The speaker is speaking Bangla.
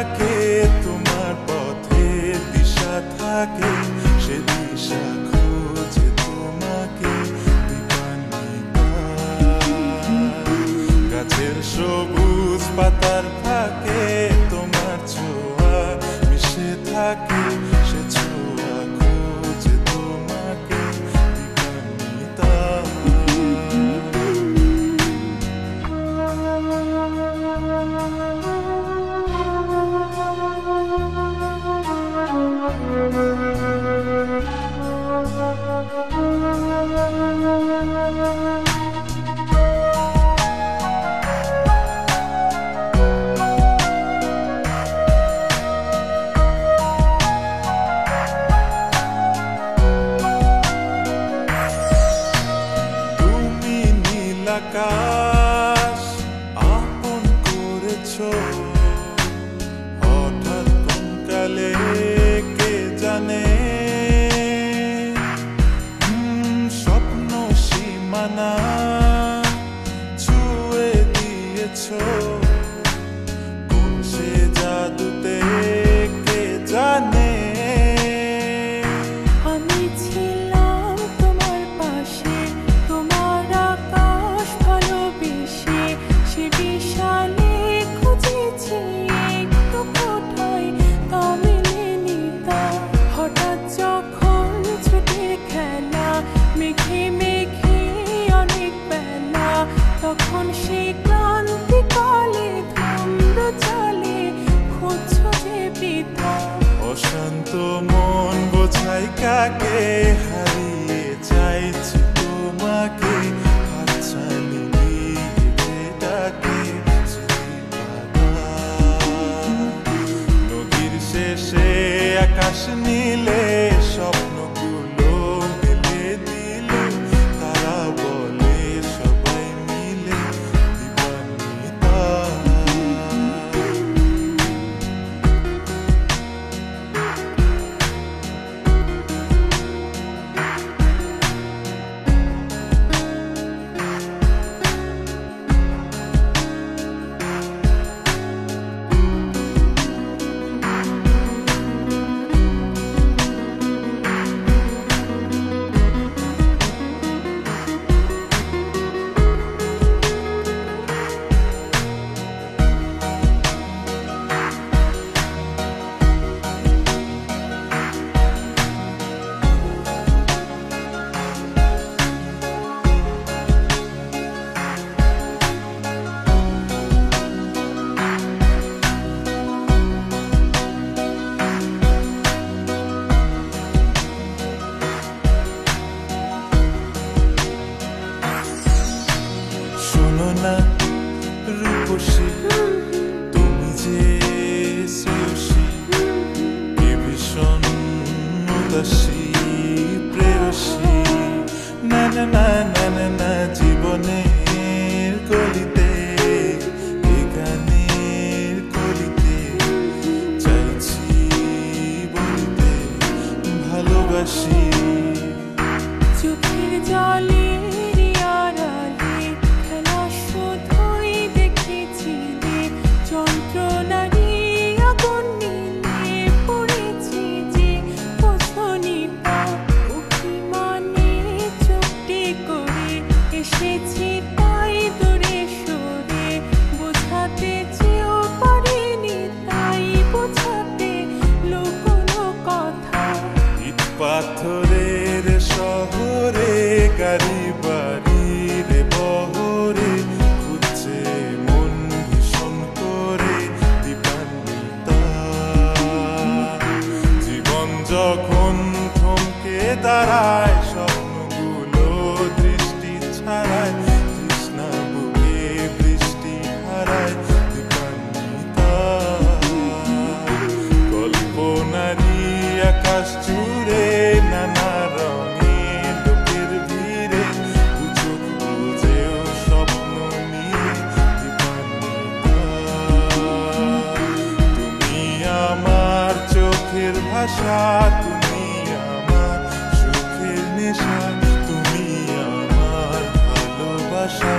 থাকে তোমার পথে দিশা থাকে সে দিশা খোঁজে তোমাকে দীপান্বিতা গাছের সবুজ পাতার থাকে তোমার ছোঁয়া মিশে থাকে সে ছোঁয়া খোঁজে তোমাকে দীপান্বিতা তুমি নীল আকাশ আপন করেছো হঠাৎ কোন কালে কে জানে স্বপ্ন সীমানা ছুঁয়ে দিয়েছো কোন সে জাদুতে কে জানে আমি ছিলাম তোমার পাশে তোমার আকাশ ভালোবেসে সে বিশালে খুঁজেছি একটু কোথায় তা মেলেনি তা হঠাৎ যখন ছুটির খেলা মেঘে মেঘে অনেক বেলা তখন সে ক্লান্তিকালে ধূম্র চালে খুঁজছো যে বৃথা অশান্ত মন বোঝাই কাকে হারিয়ে চাইছি তোমাকে হাতছানি দিয়ে যেটাকে নদীর শেষে আকাশ নীলে স্বপ্নগুলো মেলে দিল তারা বলে সবাই মিলে দীপান্বিতা শোনো না রূপসী তুমি যে শ্রেয়সী কে ভীষণ উদাসী প্রেয়সী না না না না না না জীবনের গলিতে এ গানের কলিতে চাইছি বলতে ভালোবাসি চোখের জলে যন্ত্রণারি আগুন নিয়ে পড়েছি যে বসনিতা অভিমানে চুপটি করে এসেছি তাই দূরে সরে বোঝাতে চেয়েও পারিনি তাই বোঝাতে লুকোনো কথা ইট পাথরের শহরে গাড়ি বাড়ির বহরে খুঁজছে মন ভীষণ করে দীপান্বিতা জীবন যখন থমকে দাঁড়ায় স্বপ্নগুলো দৃষ্টি ছাড়ায় তৃষ্ণা বুকে বৃষ্টি হারায় দীপান্বিতা কল্পনারি আকাশ জুড়ে নানা রঙে লোকের ভিড়ে চোখ বুঝেও স্বপ্ন নিয়ে দীপান্বিতা তুমি আমার চোখের ভাষা তুমি আমার সুখের নেশা তুমি আমার ভালোবাসা